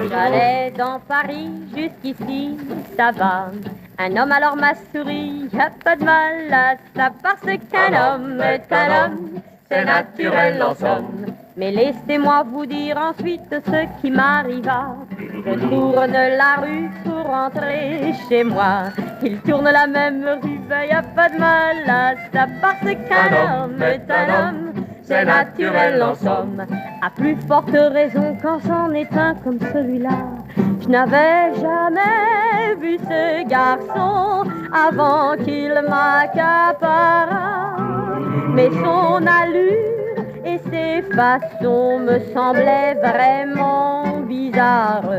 J'allais dans Paris, jusqu'ici, ça va. Un homme alors m'a souri, y a pas de mal à ça, parce qu'un homme est un homme, c'est naturel en somme. Mais laissez-moi vous dire ensuite ce qui m'arriva. Je tourne la rue pour rentrer chez moi. Il tourne la même rue, ben y a pas de mal à ça, parce qu'un homme est un homme, c'est naturel en somme. À plus forte raison quand c'en est un comme celui-là. Je n'avais jamais vu ce garçon avant qu'il m'accaparât. Mais son allure et ses façons me semblaient vraiment bizarres.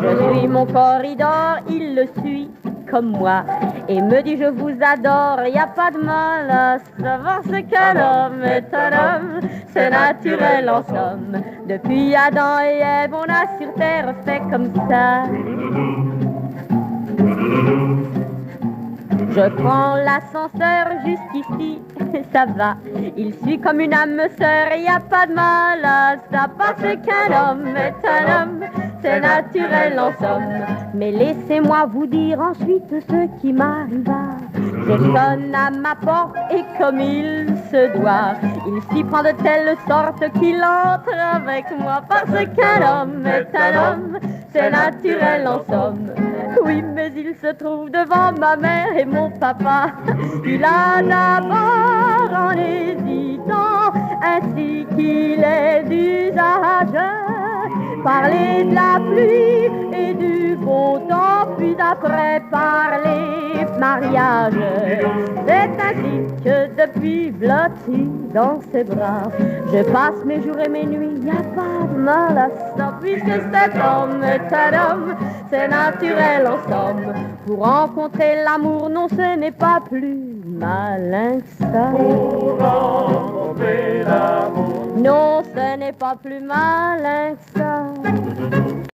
Je suis mon corridor, il le suit comme moi et me dit je vous adore, y a pas de mal à savoir ce qu'un homme est un homme, c'est naturel en somme. Depuis Adam et Ève, on a sur terre fait comme ça. Je prends l'ascenseur jusqu'ici, ça va. Il suit comme une âme sœur, y a pas de mal à ça, parce qu'un homme est un homme, c'est naturel en somme. Mais laissez-moi vous dire ensuite ce qui m'arriva. Je sonne à ma porte et comme il se doit, il s'y prend de telle sorte qu'il entre avec moi, parce qu'un homme est un homme, c'est naturel en somme. Oui, mais il se trouve devant ma mère et mon papa. Il a d'abord, en hésitant, ainsi qu'il est d'usage, parlé de la pluie et du beau temps, puis après parler mariage. C'est ainsi que depuis blotti dans ses bras, je passe mes jours et mes nuits, y a pas de mal à ça, puisque cet homme est un homme, c'est naturel en somme. Pour rencontrer l'amour, non, ce n'est pas plus malin que ça. Pour rencontrer l'amour, non, ce n'est pas plus malin que ça.